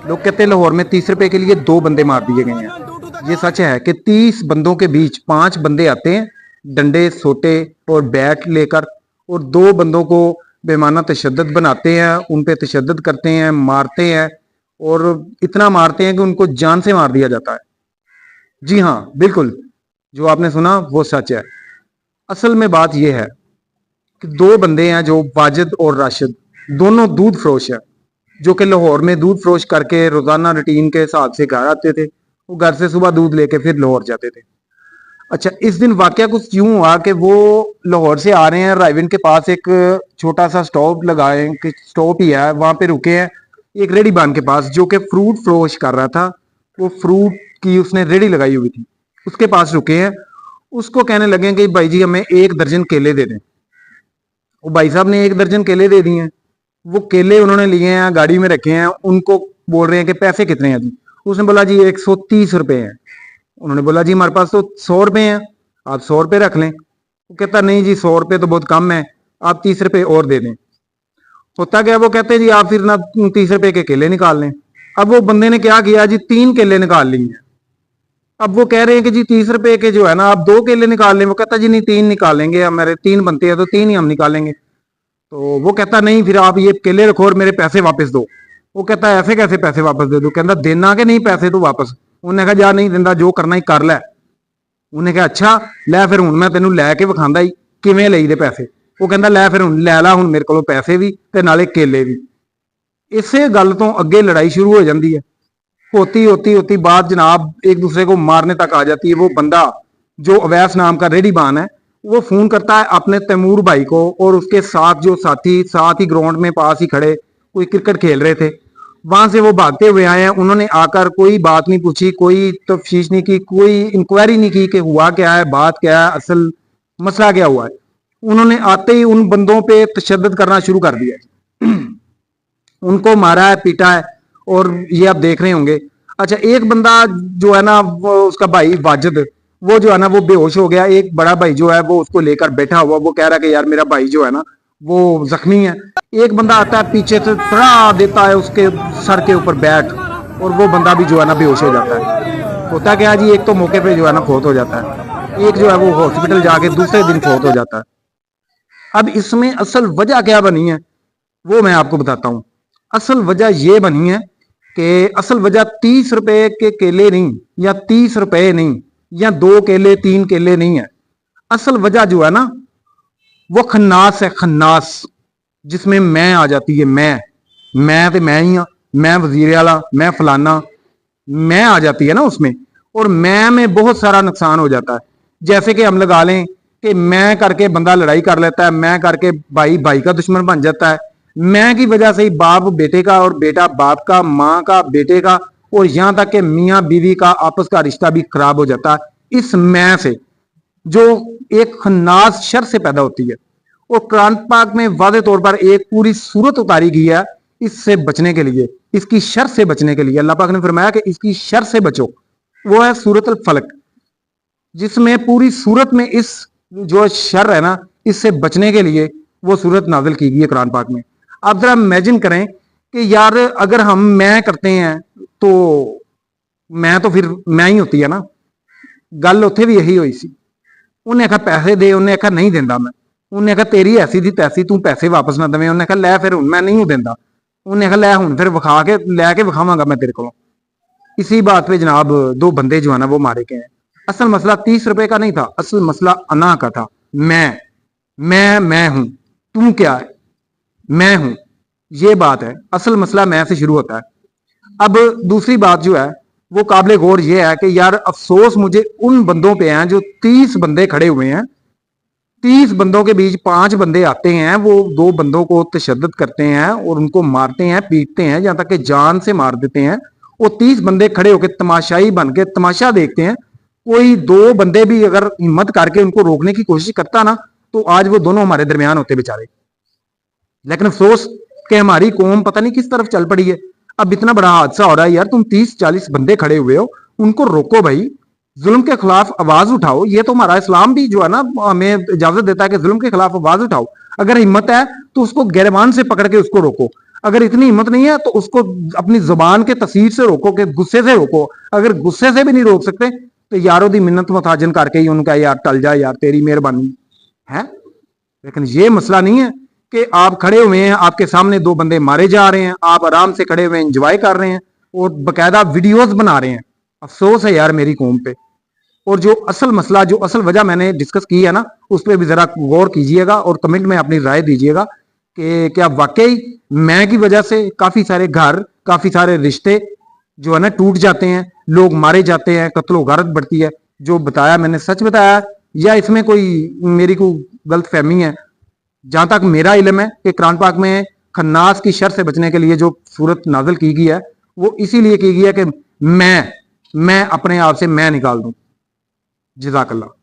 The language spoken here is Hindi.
लोग कहते हैं लाहौर में 30 रुपए के लिए 2 बंदे मार दिए गए हैं। ये सच है कि 30 बंदों के बीच 5 बंदे आते हैं डंडे सोटे और बैट लेकर, और 2 बंदों को बेमाना तशद्दुद बनाते हैं, उन पे तशद्दुद करते हैं, मारते हैं, और इतना मारते हैं कि उनको जान से मार दिया जाता है। जी हाँ, बिल्कुल, जो आपने सुना वो सच है। असल में बात यह है कि 2 बंदे हैं जो वाजिद और राशिद, दोनों दूध फरोश है, जो कि लाहौर में दूध फरोश करके रोजाना रूटीन के हिसाब से घर आते थे। वो घर से सुबह दूध लेके फिर लाहौर जाते थे। अच्छा, इस दिन वाकया कुछ यूं हुआ कि वो लाहौर से आ रहे हैं, रायविंड के पास एक छोटा सा स्टॉप लगाए कि स्टॉप ही है, वहां पे रुके हैं एक रेडी बान के पास जो कि फ्रूट फरोश कर रहा था। वो फ्रूट की उसने रेडी लगाई हुई थी, उसके पास रुके हैं। उसको कहने लगे कि भाई जी हमें 1 दर्जन केले दे दें। वो भाई साहब ने 1 दर्जन केले दे दिए हैं। वो केले उन्होंने लिए हैं, गाड़ी में रखे हैं, उनको बोल रहे हैं कि पैसे कितने हैं जी। उसने बोला जी 130 रुपए हैं। उन्होंने बोला जी हमारे पास तो 100 रुपए हैं, आप 100 रुपए रख लें। वो कहता नहीं जी 100 रुपए तो बहुत कम है, आप 30 रुपए और दे दें। होता क्या, वो कहते हैं जी आप फिर ना 30 रुपए के केले निकाल लें। अब वो बंदे ने क्या किया जी, 3 केले निकाल लिए हैं। अब वो कह रहे हैं कि जी 30 रुपए के जो है ना आप 2 केले निकाल लें। वो कहता जी नहीं 3 निकालेंगे, हमारे 3 बनते हैं तो 3 ही हम निकालेंगे। तो वो कहता नहीं फिर आप ये केले रखो और मेरे पैसे वापस दो। वो कहता है ऐसे कैसे पैसे वापस दे दो, कहता देना कि नहीं पैसे तो वापस। उन्हें कहा जा नहीं दिंदा, जो करना ही कर लै। उन्हें कहा अच्छा लै फिर हूं मैं तेन लैके विखांदा ही किवें लईदे पैसे। वो कहता लै फिर हूं लै ला हूं मेरे को पैसे भी ते नाले केले भी। इसे गल तो अगे लड़ाई शुरू हो जाती है। होती होती होती बात जनाब एक दूसरे को मारने तक आ जाती है। वो बंदा जो अवैस नाम का रेडी बान है, वो फोन करता है अपने तैमूर भाई को, और उसके साथ जो साथी साथ ही ग्राउंड में पास ही खड़े कोई क्रिकेट खेल रहे थे। वहां से वो भागते हुए आए हैं। उन्होंने आकर कोई बात नहीं पूछी, कोई तफ्तीश नहीं की, कोई इंक्वायरी नहीं की कि हुआ क्या है, बात क्या है, असल मसला क्या हुआ है। उन्होंने आते ही उन बंदों पे तशद्दुद करना शुरू कर दिया। उनको मारा है, पीटा है, और ये आप देख रहे होंगे। अच्छा, एक बंदा जो है ना वो उसका भाई वाजिद, वो जो है ना वो बेहोश हो गया। एक बड़ा भाई जो है वो उसको लेकर बैठा हुआ, वो कह रहा है कि यार मेरा भाई जो है ना वो जख्मी है। एक बंदा आता है पीछे से तड़ा देता है उसके सर के ऊपर बैठ, और वो बंदा भी जो है ना बेहोश हो जाता है। होता क्या जी, एक तो मौके पे जो है ना फौत हो जाता है, एक जो है वो हॉस्पिटल जाके दूसरे दिन फौत हो जाता है। अब इसमें असल वजह क्या बनी है वो मैं आपको बताता हूं। असल वजह यह बनी है कि असल वजह 30 रुपए के केले नहीं, या 30 रुपए नहीं, या 2 केले 3 केले नहीं है। असल वजह जो है ना वो खन्नास है, खन्नास, जिसमें मैं आ जाती है। मैं तो मैं ही हाँ, मैं वजीर आला, मैं फलाना, मैं आ जाती है ना उसमें। और मैं में बहुत सारा नुकसान हो जाता है। जैसे कि हम लगा लें कि मैं करके बंदा लड़ाई कर लेता है, मैं करके भाई भाई का दुश्मन बन जाता है, मैं की वजह से ही बाप बेटे का और बेटा बाप का, माँ का बेटे का, और यहां तक कि मियाँ बीवी का आपस का रिश्ता भी खराब हो जाता है इस मैं से, जो एक खन्नास शर से पैदा होती है। और कुरान पाक में वादे तौर पर एक पूरी सूरत उतारी गई है इससे बचने के लिए, इसकी शर से बचने के लिए। अल्लाह पाक ने फरमाया कि इसकी शर से बचो, वो है सूरत अल फलक, जिसमें पूरी सूरत में इस जो शर है ना इससे बचने के लिए वो सूरत नाजिल की गई है कुरान पाक में। आप जरा इमेजिन करें कि यार अगर हम मैं करते हैं तो मैं तो फिर मैं ही होती है ना। गल उत्थे भी यही हुई सी। उन्हें आखा पैसे दे, उन्हें आखा नहीं देंदा मैं। उन्हें आखा तेरी ऐसी दी तैसी, तू पैसे वापस ना देवे। उन्हें आखा लै फिर हुण मैं नहीं देंदा। उन्हें आखा लै हुण फिर विखा के लैके विखावांगा मैं तेरे को। इसी बात पे जनाब 2 बंदे जो है ना वो मारे गए हैं। असल मसला 30 रुपए का नहीं था, असल मसला अना का था। मैं हूं, तू क्या है, मैं हूं, ये बात है। असल मसला मैं से शुरू होता है। अब दूसरी बात जो है वो काबिल गौर ये है कि यार अफसोस मुझे उन बंदों पे है जो 30 बंदे खड़े हुए हैं। 30 बंदों के बीच 5 बंदे आते हैं, वो 2 बंदों को तशद्दुद करते हैं और उनको मारते हैं, पीटते हैं, यहां तक कि जान से मार देते हैं। वो 30 बंदे खड़े होकर तमाशाई बन के तमाशा देखते हैं। कोई 2 बंदे भी अगर हिम्मत करके उनको रोकने की कोशिश करता ना तो आज वो दोनों हमारे दरमियान होते बेचारे। लेकिन अफसोस कि हमारी कौम पता नहीं किस तरफ चल पड़ी है। अब इतना बड़ा हादसा हो रहा है यार, तुम 30-40 बंदे खड़े हुए हो, उनको रोको भाई, जुल्म के खिलाफ आवाज उठाओ। ये तो हमारा इस्लाम भी जो है ना हमें इजाजत देता है कि जुल्म के खिलाफ आवाज उठाओ। अगर हिम्मत है तो उसको गिरबान से पकड़ के उसको रोको। अगर इतनी हिम्मत नहीं है तो उसको अपनी जुबान के तसीर से रोको, कि गुस्से से रोको। अगर गुस्से से भी नहीं रोक सकते तो यारों दी मिन्नत मुताजन करके ही उनका यार टल जा यार, तेरी मेहरबानी है। लेकिन ये मसला नहीं है कि आप खड़े हुए हैं, आपके सामने दो बंदे मारे जा रहे हैं, आप आराम से खड़े हुए एंजॉय कर रहे हैं और बकायदा वीडियोस बना रहे हैं। अफसोस है यार मेरी कौम पे। और जो असल मसला, जो असल वजह मैंने डिस्कस की है ना, उस पर भी जरा गौर कीजिएगा और कमेंट में अपनी राय दीजिएगा कि क्या वाकई मैं की वजह से काफी सारे घर, काफी सारे रिश्ते जो है ना टूट जाते हैं, लोग मारे जाते हैं, कत्लो गारत बढ़ती है। जो बताया मैंने सच बताया, या इसमें कोई मेरी को गलत फहमी है। जहां तक मेरा इल्म है कि कुरान पाक में खन्नास की शर से बचने के लिए जो सूरत नाजिल की गई है, वो इसीलिए की गई है कि मैं अपने आप से मैं निकाल दूं। जज़ाकल्लाह।